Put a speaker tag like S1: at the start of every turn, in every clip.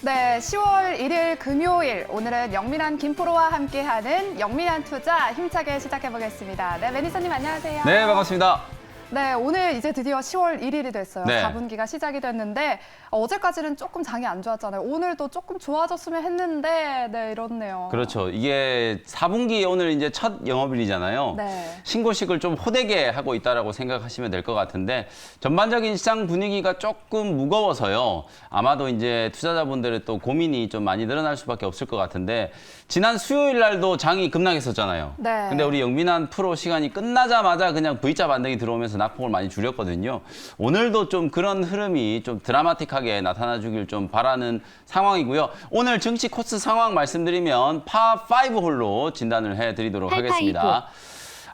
S1: 네, 10월 1일 금요일 오늘은 영민한 김프로와 함께하는 영민한 투자 힘차게 시작해보겠습니다. 네, 매니저님 안녕하세요.
S2: 네, 반갑습니다.
S1: 네, 오늘 이제 드디어 10월 1일이 됐어요.
S2: 네.
S1: 4분기가 시작이 됐는데 어제까지는 조금 장이 안 좋았잖아요. 오늘도 조금 좋아졌으면 했는데 네, 이렇네요.
S2: 그렇죠. 이게 4분기 오늘 이제 첫 영업일이잖아요.
S1: 네.
S2: 신고식을 좀 호되게 하고 있다라고 생각하시면 될 것 같은데 전반적인 시장 분위기가 조금 무거워서요. 아마도 이제 투자자분들의 또 고민이 좀 많이 늘어날 수밖에 없을 것 같은데 지난 수요일 날도 장이 급락했었잖아요.
S1: 네.
S2: 근데 우리 영민한 프로 시간이 끝나자마자 그냥 V자 반등이 들어오면서 낙폭을 많이 줄였거든요. 오늘도 좀 그런 흐름이 좀 드라마틱하게 나타나주길 좀 바라는 상황이고요. 오늘 증시 코스 상황 말씀드리면 파5 홀로 진단을 해드리도록 하겠습니다.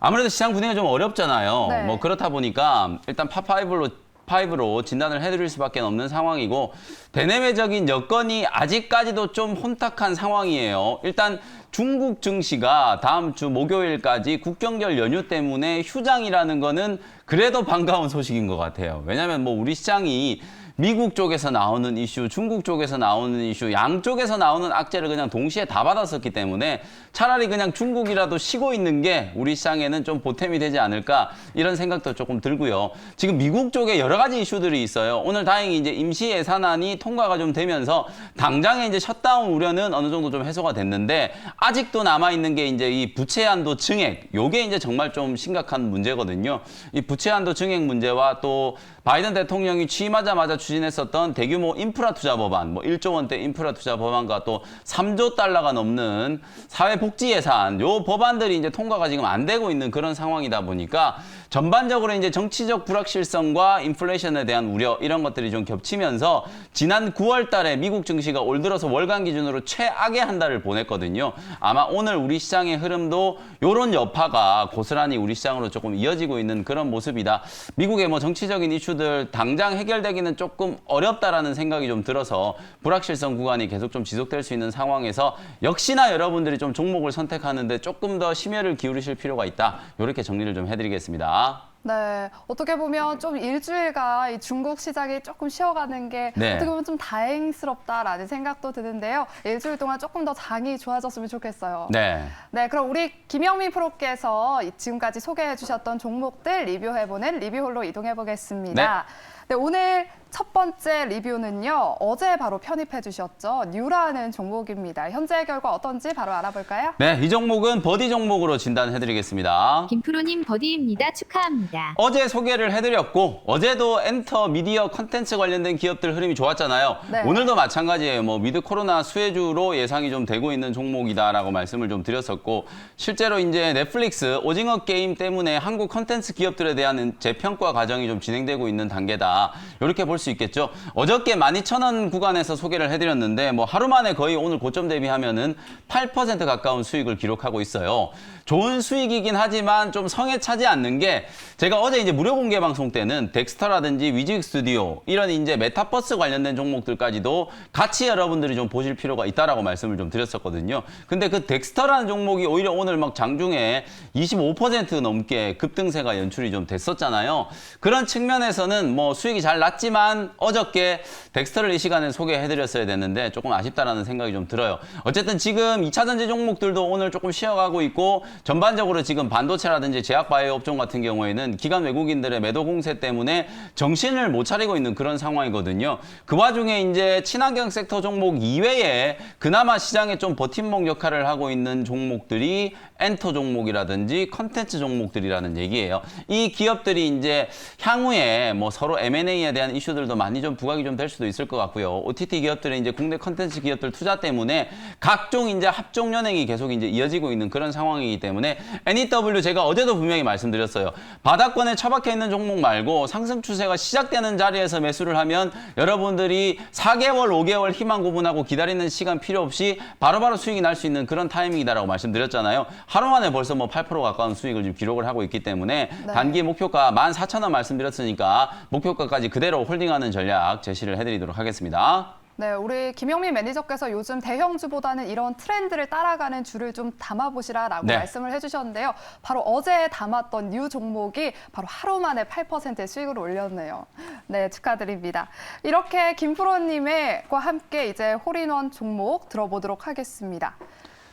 S2: 아무래도 시장 분위기가 좀 어렵잖아요.
S1: 네.
S2: 뭐 그렇다 보니까 일단 파5로 진단을 해드릴 수밖에 없는 상황이고 대내외적인 여건이 아직까지도 좀 혼탁한 상황이에요. 일단 중국 증시가 다음 주 목요일까지 국경절 연휴 때문에 휴장이라는 거는 그래도 반가운 소식인 것 같아요. 왜냐하면 뭐 우리 시장이 미국 쪽에서 나오는 이슈, 중국 쪽에서 나오는 이슈, 양쪽에서 나오는 악재를 그냥 동시에 다 받았었기 때문에 차라리 그냥 중국이라도 쉬고 있는 게 우리 시장에는 좀 보탬이 되지 않을까 이런 생각도 조금 들고요. 지금 미국 쪽에 여러 가지 이슈들이 있어요. 오늘 다행히 이제 임시 예산안이 통과가 좀 되면서 당장에 이제 셧다운 우려는 어느 정도 좀 해소가 됐는데 아직도 남아 있는 게 이제 이 부채 한도 증액, 요게 이제 정말 좀 심각한 문제거든요. 이 부채 한도 증액 문제와 또 바이든 대통령이 취임하자마자 추진했었던 대규모 인프라 투자 법안, 뭐 1조 원대 인프라 투자 법안과 또 3조 달러가 넘는 사회복지 예산, 요 법안들이 이제 통과가 지금 안 되고 있는 그런 상황이다 보니까 전반적으로 이제 정치적 불확실성과 인플레이션에 대한 우려 이런 것들이 좀 겹치면서 지난 9월 달에 미국 증시가 올 들어서 월간 기준으로 최악의 한 달을 보냈거든요. 아마 오늘 우리 시장의 흐름도 요런 여파가 고스란히 우리 시장으로 조금 이어지고 있는 그런 모습이다. 미국의 뭐 정치적인 이슈들 당장 해결되기는 조금 어렵다라는 생각이 좀 들어서 불확실성 구간이 계속 좀 지속될 수 있는 상황에서 역시나 여러분들이 좀 종목을 선택하는데 조금 더 심혈을 기울이실 필요가 있다. 이렇게 정리를 좀 해드리겠습니다.
S1: 네, 어떻게 보면 좀 일주일간 이 중국 시장이 조금 쉬어가는 게
S2: 네.
S1: 어떻게 보면 좀 다행스럽다라는 생각도 드는데요. 일주일 동안 조금 더 장이 좋아졌으면 좋겠어요.
S2: 네.
S1: 네, 그럼 우리 김영민 프로께서 지금까지 소개해 주셨던 종목들 리뷰해보는 리뷰홀로 이동해 보겠습니다. 네, 오늘 첫 번째 리뷰는요. 어제 바로 편입해 주셨죠. 뉴라는 종목입니다. 현재 결과 어떤지 바로 알아볼까요?
S2: 네, 이 종목은 버디 종목으로 진단해드리겠습니다.
S3: 김프로님 버디입니다. 축하합니다.
S2: 어제 소개를 해드렸고 어제도 엔터 미디어 컨텐츠 관련된 기업들 흐름이 좋았잖아요.
S1: 네.
S2: 오늘도 마찬가지예요. 뭐 위드 코로나 수혜주로 예상이 좀 되고 있는 종목이다라고 말씀을 좀 드렸었고 실제로 이제 넷플릭스 오징어 게임 때문에 한국 컨텐츠 기업들에 대한 재평가 과정이 좀 진행되고 있는 단계다. 이렇게 볼 수 있겠죠. 어저께 12,000원 구간에서 소개를 해드렸는데 뭐 하루 만에 거의 오늘 고점 대비하면은 8% 가까운 수익을 기록하고 있어요. 좋은 수익이긴 하지만 좀 성에 차지 않는 게 제가 어제 이제 무료 공개 방송 때는 덱스터라든지 위직 스튜디오 이런 이제 메타버스 관련된 종목들까지도 같이 여러분들이 좀 보실 필요가 있다라고 말씀을 좀 드렸었거든요. 근데 그 덱스터라는 종목이 오히려 오늘 막 장중에 25% 넘게 급등세가 연출이 좀 됐었잖아요. 그런 측면에서는 뭐 수익이 잘 났지만 어저께 덱스터를 이 시간에 소개해드렸어야 되는데 조금 아쉽다라는 생각이 좀 들어요. 어쨌든 지금 2차 전지 종목들도 오늘 조금 쉬어가고 있고 전반적으로 지금 반도체라든지 제약바이오 업종 같은 경우에는 기관 외국인들의 매도 공세 때문에 정신을 못 차리고 있는 그런 상황이거든요. 그 와중에 이제 친환경 섹터 종목 이외에 그나마 시장에 좀 버팀목 역할을 하고 있는 종목들이 엔터 종목이라든지 컨텐츠 종목들이라는 얘기예요. 이 기업들이 이제 향후에 뭐 서로 M&A에 대한 이슈들도 많이 좀 부각이 좀 될 수도 있을 것 같고요. OTT 기업들은 이제 국내 컨텐츠 기업들 투자 때문에 각종 이제 합종 연행이 계속 이제 이어지고 있는 그런 상황이기 때문에 NEW 제가 어제도 분명히 말씀드렸어요. 바닥권에 처박혀 있는 종목 말고 상승 추세가 시작되는 자리에서 매수를 하면 여러분들이 4개월, 5개월 희망 고문하고 기다리는 시간 필요 없이 바로바로 수익이 날 수 있는 그런 타이밍이다라고 말씀드렸잖아요. 하루 만에 벌써 뭐 8% 가까운 수익을 지금 기록을 하고 있기 때문에
S1: 네.
S2: 단기 목표가 14,000원 말씀드렸으니까 목표가까지 그대로 홀딩하는 전략 제시를 해드리도록 하겠습니다.
S1: 네, 우리 김영민 매니저께서 요즘 대형주보다는 이런 트렌드를 따라가는 주를 좀 담아보시라라고
S2: 네.
S1: 말씀을 해주셨는데요. 바로 어제 담았던 뉴 종목이 바로 하루 만에 8%의 수익을 올렸네요. 네, 축하드립니다. 이렇게 김프로님과 함께 이제 홀인원 종목 들어보도록 하겠습니다.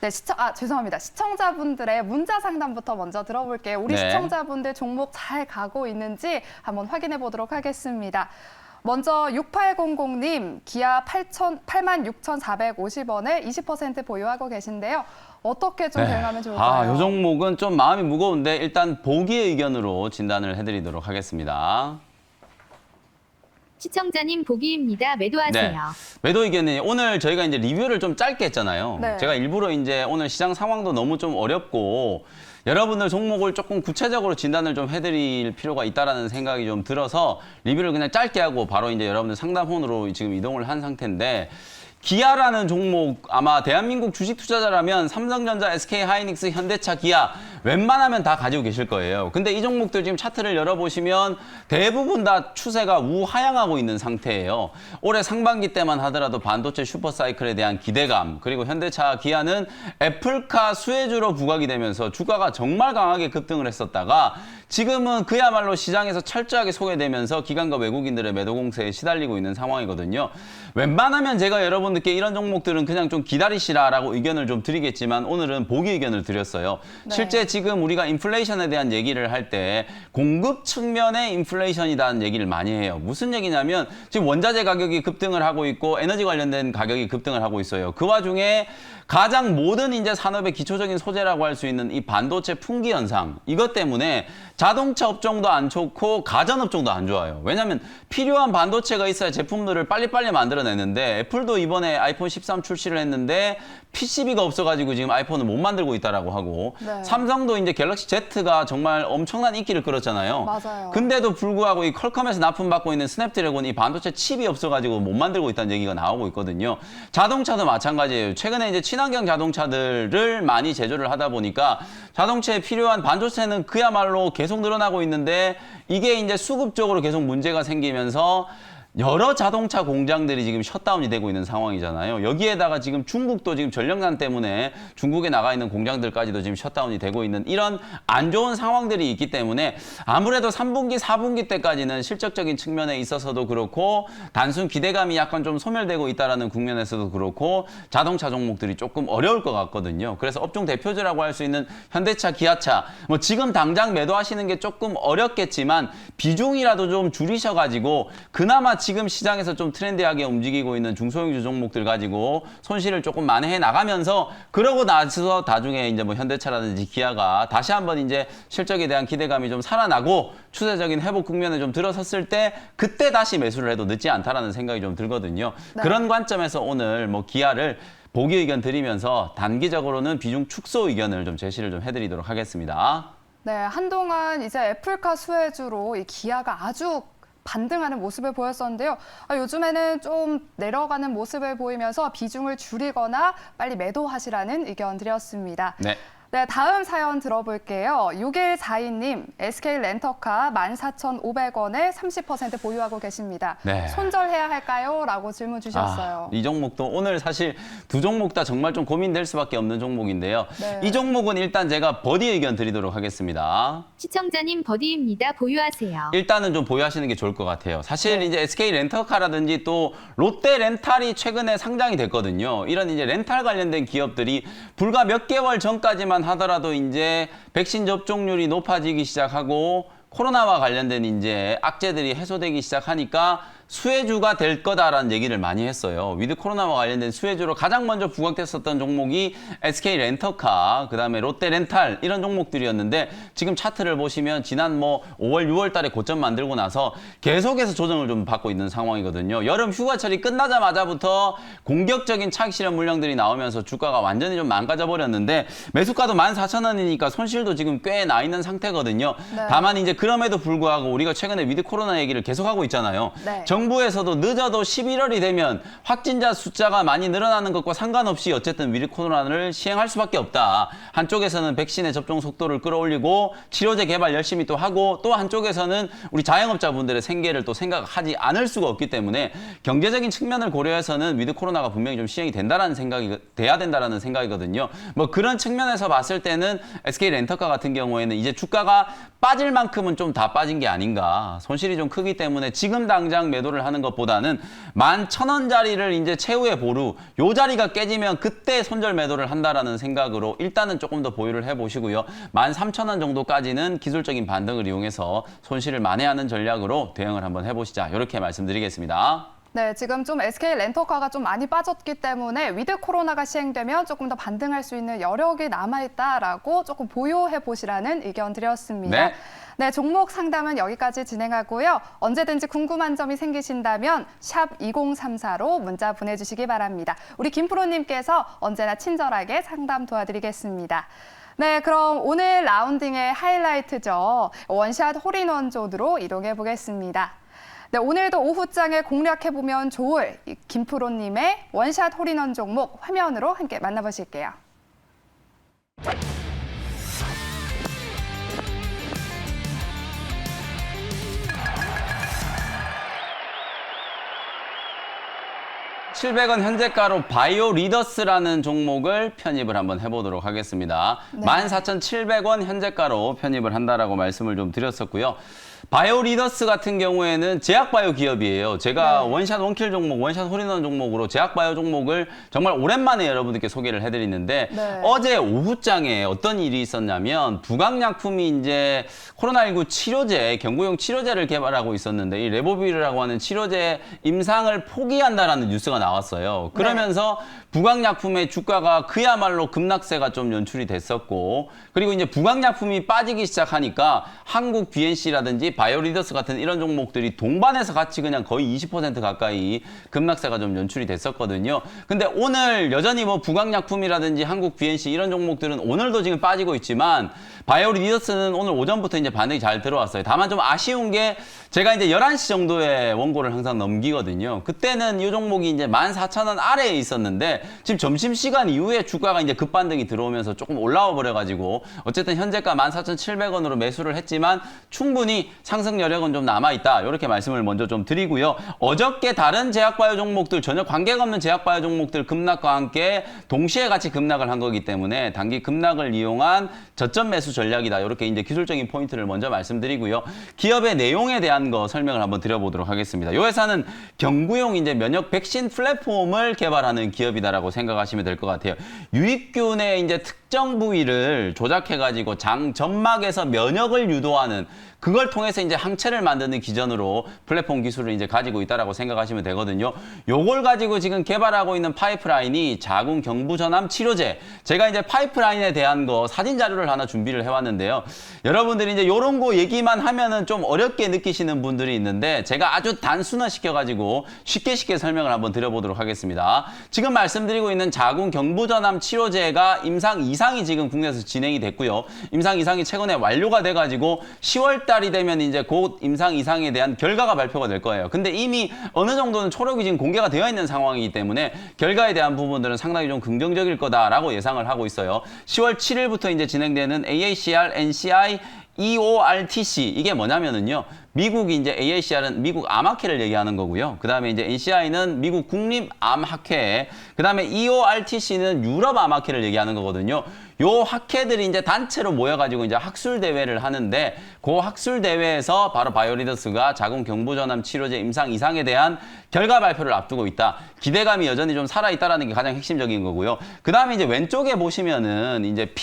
S1: 네, 죄송합니다. 시청자분들의 문자 상담부터 먼저 들어볼게요. 우리
S2: 네.
S1: 시청자분들 종목 잘 가고 있는지 한번 확인해 보도록 하겠습니다. 먼저 6800님, 기아 86,450원에 20% 보유하고 계신데요. 어떻게 좀 대응하면 좋을까요?
S2: 이 종목은 좀 마음이 무거운데 일단 보기의 의견으로 진단을 해드리도록 하겠습니다.
S3: 시청자님 보기입니다. 매도하세요.
S2: 네. 매도 의견이 오늘 저희가 이제 리뷰를 좀 짧게 했잖아요.
S1: 네.
S2: 제가 일부러 이제 오늘 시장 상황도 너무 좀 어렵고 여러분들 종목을 조금 구체적으로 진단을 좀 해드릴 필요가 있다라는 생각이 좀 들어서 리뷰를 그냥 짧게 하고 바로 이제 여러분들 상담원으로 지금 이동을 한 상태인데 기아라는 종목 아마 대한민국 주식 투자자라면 삼성전자, SK하이닉스, 현대차, 기아 웬만하면 다 가지고 계실 거예요. 근데 이 종목들 지금 차트를 열어보시면 대부분 다 추세가 우하향하고 있는 상태예요. 올해 상반기 때만 하더라도 반도체 슈퍼사이클에 대한 기대감 그리고 현대차, 기아는 애플카 수혜주로 부각이 되면서 주가가 정말 강하게 급등을 했었다가 지금은 그야말로 시장에서 철저하게 소외되면서 기관과 외국인들의 매도 공세에 시달리고 있는 상황이거든요. 웬만하면 제가 여러분들께 이런 종목들은 그냥 좀 기다리시라라고 의견을 좀 드리겠지만 오늘은 보기 의견을 드렸어요.
S1: 네.
S2: 실제 지금 우리가 인플레이션에 대한 얘기를 할 때 공급 측면의 인플레이션이라는 얘기를 많이 해요. 무슨 얘기냐면 지금 원자재 가격이 급등을 하고 있고 에너지 관련된 가격이 급등을 하고 있어요. 그 와중에 가장 모든 이제 산업의 기초적인 소재라고 할 수 있는 이 반도체 품귀 현상 이것 때문에 자동차 업종도 안 좋고 가전 업종도 안 좋아요. 왜냐하면 필요한 반도체가 있어야 제품들을 빨리빨리 만들어내는데 애플도 이번에 아이폰 13 출시를 했는데 PCB가 없어가지고 지금 아이폰을 못 만들고 있다라고 하고
S1: 네.
S2: 삼성도 이제 갤럭시 Z가 정말 엄청난 인기를 끌었잖아요.
S1: 맞아요.
S2: 근데도 불구하고 이 퀄컴에서 납품받고 있는 스냅드래곤 이 반도체 칩이 없어가지고 못 만들고 있다는 얘기가 나오고 있거든요. 자동차도 마찬가지예요. 최근에 이제 친환경 자동차들을 많이 제조를 하다 보니까 자동차에 필요한 반도체는 그야말로 계속 늘어나고 있는데 이게 이제 수급적으로 계속 문제가 생기면서 여러 자동차 공장들이 지금 셧다운이 되고 있는 상황이잖아요. 여기에다가 지금 중국도 지금 전력난 때문에 중국에 나가 있는 공장들까지도 지금 셧다운이 되고 있는 이런 안 좋은 상황들이 있기 때문에 아무래도 3분기, 4분기 때까지는 실적적인 측면에 있어서도 그렇고 단순 기대감이 약간 좀 소멸되고 있다는 국면에서도 그렇고 자동차 종목들이 조금 어려울 것 같거든요. 그래서 업종 대표주라고 할 수 있는 현대차, 기아차 뭐 지금 당장 매도하시는 게 조금 어렵겠지만 비중이라도 좀 줄이셔가지고 그나마 지금 시장에서 좀 트렌디하게 움직이고 있는 중소형주 종목들 가지고 손실을 조금 만회해 나가면서 그러고 나서 나중에 이제 뭐 현대차라든지 기아가 다시 한번 이제 실적에 대한 기대감이 좀 살아나고 추세적인 회복 국면에 좀 들어섰을 때 그때 다시 매수를 해도 늦지 않다라는 생각이 좀 들거든요.
S1: 네.
S2: 그런 관점에서 오늘 뭐 기아를 보기 의견 드리면서 단기적으로는 비중 축소 의견을 좀 제시를 좀 해드리도록 하겠습니다.
S1: 네, 한동안 이제 애플카 수혜주로 이 기아가 아주 반등하는 모습을 보였었는데요. 요즘에는 좀 내려가는 모습을 보이면서 비중을 줄이거나 빨리 매도하시라는 의견 드렸습니다.
S2: 네.
S1: 네, 다음 사연 들어볼게요. 6142님, SK 렌터카 14,500원에 30% 보유하고 계십니다.
S2: 네.
S1: 손절해야 할까요? 라고 질문 주셨어요.
S2: 이 종목도 오늘 사실 두 종목 다 정말 좀 고민될 수밖에 없는 종목인데요.
S1: 네.
S2: 이 종목은 일단 제가 버디 의견 드리도록 하겠습니다.
S3: 시청자님 버디입니다. 보유하세요.
S2: 일단은 좀 보유하시는 게 좋을 것 같아요. 사실 이제 SK 렌터카라든지 또 롯데 렌탈이 최근에 상장이 됐거든요. 이런 이제 렌탈 관련된 기업들이 불과 몇 개월 전까지만 하더라도 이제 백신 접종률이 높아지기 시작하고 코로나와 관련된 이제 악재들이 해소되기 시작하니까 수혜주가 될 거다라는 얘기를 많이 했어요. 위드 코로나와 관련된 수혜주로 가장 먼저 부각됐었던 종목이 SK 렌터카, 그다음에 롯데 렌탈 이런 종목들이었는데 지금 차트를 보시면 지난 뭐 5월, 6월 달에 고점 만들고 나서 계속해서 조정을 좀 받고 있는 상황이거든요. 여름 휴가철이 끝나자마자부터 공격적인 차익 실현 물량들이 나오면서 주가가 완전히 좀 망가져 버렸는데 매수가도 14,000원이니까 손실도 지금 꽤 나 있는 상태거든요.
S1: 네.
S2: 다만 이제 그럼에도 불구하고 우리가 최근에 위드 코로나 얘기를 계속하고 있잖아요.
S1: 네.
S2: 정부에서도 늦어도 11월이 되면 확진자 숫자가 많이 늘어나는 것과 상관없이 어쨌든 위드 코로나를 시행할 수밖에 없다. 한쪽에서는 백신의 접종 속도를 끌어올리고 치료제 개발 열심히 또 하고 또 한쪽에서는 우리 자영업자분들의 생계를 또 생각하지 않을 수가 없기 때문에 경제적인 측면을 고려해서는 위드 코로나가 분명히 좀 시행이 돼야 된다라는 생각이거든요. 뭐 그런 측면에서 봤을 때는 SK 렌터카 같은 경우에는 이제 주가가 빠질 만큼은 좀 다 빠진 게 아닌가. 손실이 좀 크기 때문에 지금 당장 매도를 하는 것보다는 11,000원짜리를 이제 최후의 보루, 요 자리가 깨지면 그때 손절 매도를 한다라는 생각으로 일단은 조금 더 보유를 해보시고요. 13,000원 정도까지는 기술적인 반등을 이용해서 손실을 만회하는 전략으로 대응을 한번 해보시자. 이렇게 말씀드리겠습니다.
S1: 네, 지금 좀 SK 렌터카가 좀 많이 빠졌기 때문에 위드 코로나가 시행되면 조금 더 반등할 수 있는 여력이 남아있다라고 조금 보유해 보시라는 의견 드렸습니다.
S2: 네.
S1: 네, 종목 상담은 여기까지 진행하고요. 언제든지 궁금한 점이 생기신다면 샵 2034로 문자 보내주시기 바랍니다. 우리 김프로님께서 언제나 친절하게 상담 도와드리겠습니다. 네, 그럼 오늘 라운딩의 하이라이트죠. 원샷 홀인원 존으로 이동해 보겠습니다. 네, 오늘도 오후장에 공략해보면 좋을 김프로님의 원샷 홀인원 종목 화면으로 함께 만나보실게요.
S2: $700원 현재가로 바이오 리더스라는 종목을 편입을 한번 해보도록 하겠습니다.
S1: 네.
S2: 14,700원 현재가로 편입을 한다라고 말씀을 좀 드렸었고요. 바이오 리더스 같은 경우에는 제약바이오 기업이에요. 제가
S1: 네.
S2: 원샷 원킬 종목, 원샷 홀인원 종목으로 제약바이오 종목을 정말 오랜만에 여러분들께 소개를 해드리는데
S1: 네.
S2: 어제 오후장에 어떤 일이 있었냐면 부강약품이 이제 코로나19 치료제, 경구용 치료제를 개발하고 있었는데 이 레보비르라고 하는 치료제 임상을 포기한다라는 뉴스가 나왔어요. 그러면서 부강약품의 주가가 그야말로 급락세가 좀 연출이 됐었고 그리고 이제 부강약품이 빠지기 시작하니까 한국 BNC라든지 바이오리더스 같은 이런 종목들이 동반해서 같이 그냥 거의 20% 가까이 급락세가 좀 연출이 됐었거든요. 근데 오늘 여전히 뭐 부강약품이라든지 한국 BNC 이런 종목들은 오늘도 지금 빠지고 있지만 바이오리더스는 오늘 오전부터 이제 반응이 잘 들어왔어요. 다만 좀 아쉬운 게 제가 이제 11시 정도에 원고를 항상 넘기거든요. 그때는 이 종목이 이제 14,000원 아래에 있었는데 지금 점심시간 이후에 주가가 이제 급반등이 들어오면서 조금 올라와 버려가지고 어쨌든 현재가 14,700원으로 매수를 했지만 충분히 상승 여력은 좀 남아있다. 이렇게 말씀을 먼저 좀 드리고요. 어저께 다른 제약바이오 종목들 전혀 관계가 없는 제약바이오 종목들 급락과 함께 동시에 같이 급락을 한 거기 때문에 단기 급락을 이용한 저점 매수 전략이다. 이렇게 이제 기술적인 포인트를 먼저 말씀드리고요. 기업의 내용에 대한 거 설명을 한번 드려보도록 하겠습니다. 이 회사는 경구용 이제 면역 백신 플랫폼을 개발하는 기업이다라고 생각하시면 될 것 같아요. 유익균의 이제 특정 부위를 조작해가지고 장 점막에서 면역을 유도하는 그걸 통해서 이제 항체를 만드는 기전으로 플랫폼 기술을 이제 가지고 있다라고 생각하시면 되거든요. 요걸 가지고 지금 개발하고 있는 파이프라인이 자궁 경부 전암 치료제. 제가 이제 파이프라인에 대한 거 사진 자료를 하나 준비를 해왔는데요. 여러분들이 이제 요런 거 얘기만 하면은 좀 어렵게 느끼시는 분들이 있는데 제가 아주 단순화 시켜가지고 쉽게 설명을 한번 드려보도록 하겠습니다. 지금 말씀드리고 있는 자궁 경부 전암 치료제가 임상 2상이 지금 국내에서 진행이 됐고요. 임상 2상이 최근에 완료가 돼가지고 10월 달이 되면 이제 곧 임상 2상에 대한 결과가 발표가 될 거예요. 근데 이미 어느 정도는 초록이 지금 공개가 되어 있는 상황이기 때문에 결과에 대한 부분들은 상당히 좀 긍정적일 거다라고 예상을 하고 있어요. 10월 7일부터 이제 진행되는 AACR, NCI, EORTC 이게 뭐냐면은요. 미국이 이제 AACR은 미국 암학회를 얘기하는 거고요. 그다음에 이제 NCI는 미국 국립암학회, 그다음에 EORTC는 유럽 암학회를 얘기하는 거거든요. 요 학회들이 이제 단체로 모여가지고 이제 학술 대회를 하는데 그 학술 대회에서 바로 바이오리더스가 자궁 경부 전암 치료제 임상 2상에 대한 결과 발표를 앞두고 있다. 기대감이 여전히 좀 살아 있다라는 게 가장 핵심적인 거고요. 그다음에 이제 왼쪽에 보시면은 이제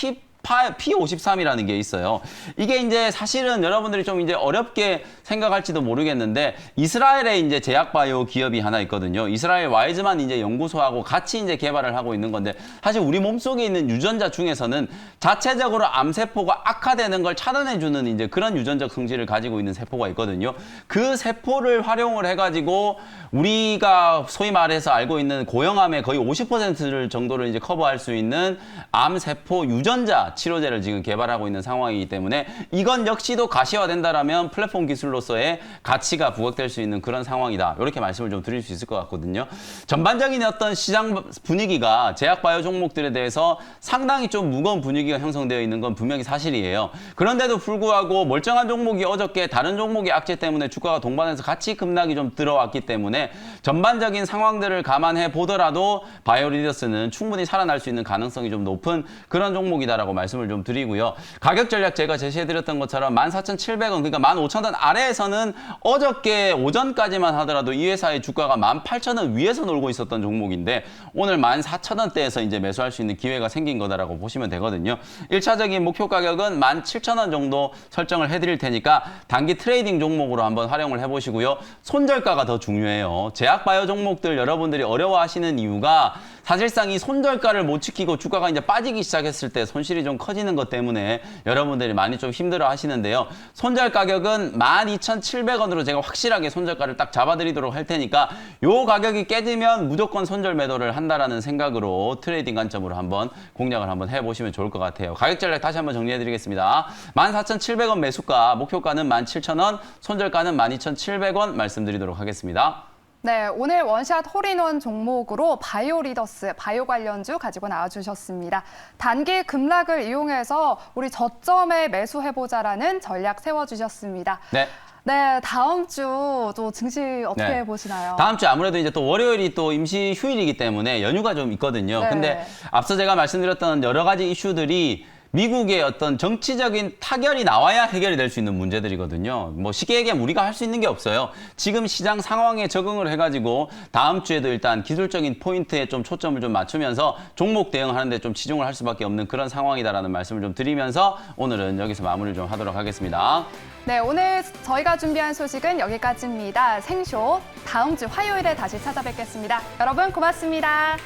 S2: P53이라는 게 있어요. 이게 이제 사실은 여러분들이 좀 이제 어렵게 생각할지도 모르겠는데 이스라엘에 이제 제약바이오 기업이 하나 있거든요. 이스라엘 와이즈만 이제 연구소하고 같이 이제 개발을 하고 있는 건데 사실 우리 몸속에 있는 유전자 중에서는 자체적으로 암세포가 악화되는 걸 차단해주는 이제 그런 유전적 성질을 가지고 있는 세포가 있거든요. 그 세포를 활용을 해가지고 우리가 소위 말해서 알고 있는 고형암의 거의 50%를 정도를 이제 커버할 수 있는 암세포 유전자 치료제입니다. 치료제를 지금 개발하고 있는 상황이기 때문에 이건 역시도 가시화된다라면 플랫폼 기술로서의 가치가 부각될 수 있는 그런 상황이다. 이렇게 말씀을 좀 드릴 수 있을 것 같거든요. 전반적인 어떤 시장 분위기가 제약바이오 종목들에 대해서 상당히 좀 무거운 분위기가 형성되어 있는 건 분명히 사실이에요. 그런데도 불구하고 멀쩡한 종목이 어저께 다른 종목의 악재 때문에 주가가 동반해서 같이 급락이 좀 들어왔기 때문에 전반적인 상황들을 감안해 보더라도 바이오리더스는 충분히 살아날 수 있는 가능성이 좀 높은 그런 종목이다라고 말씀을 좀 드리고요. 가격 전략 제가 제시해드렸던 것처럼 14,700원, 그러니까 15,000원 아래에서는 어저께 오전까지만 하더라도 이 회사의 주가가 18,000원 위에서 놀고 있었던 종목인데 오늘 14,000원대에서 이제 매수할 수 있는 기회가 생긴 거다라고 보시면 되거든요. 1차적인 목표 가격은 17,000원 정도 설정을 해드릴 테니까 단기 트레이딩 종목으로 한번 활용을 해보시고요. 손절가가 더 중요해요. 제약바이오 종목들 여러분들이 어려워하시는 이유가 사실상 이 손절가를 못 지키고 주가가 이제 빠지기 시작했을 때 손실이 좀 커지는 것 때문에 여러분들이 많이 좀 힘들어 하시는데요. 손절 가격은 12,700원으로 제가 확실하게 손절가를 딱 잡아드리도록 할 테니까 요 가격이 깨지면 무조건 손절 매도를 한다라는 생각으로 트레이딩 관점으로 한번 공략을 한번 해보시면 좋을 것 같아요. 가격 전략 다시 한번 정리해드리겠습니다. 14,700원 매수가, 목표가는 17,000원, 손절가는 12,700원 말씀드리도록 하겠습니다.
S1: 네, 오늘 원샷 홀인원 종목으로 바이오리더스, 바이오 관련주 가지고 나와주셨습니다. 단기 급락을 이용해서 우리 저점에 매수해보자라는 전략 세워주셨습니다.
S2: 네.
S1: 네, 다음 주 또 증시 어떻게
S2: 네.
S1: 보시나요?
S2: 다음 주 아무래도 이제 또 월요일이 또 임시 휴일이기 때문에 연휴가 좀 있거든요.
S1: 네.
S2: 근데 앞서 제가 말씀드렸던 여러 가지 이슈들이 미국의 어떤 정치적인 타결이 나와야 해결이 될 수 있는 문제들이거든요. 뭐 쉽게 얘기하면 우리가 할 수 있는 게 없어요. 지금 시장 상황에 적응을 해가지고 다음 주에도 일단 기술적인 포인트에 좀 초점을 좀 맞추면서 종목 대응하는데 좀 치중을 할 수밖에 없는 그런 상황이다라는 말씀을 좀 드리면서 오늘은 여기서 마무리를 좀 하도록 하겠습니다.
S1: 네, 오늘 저희가 준비한 소식은 여기까지입니다. 생쇼 다음 주 화요일에 다시 찾아뵙겠습니다. 여러분 고맙습니다.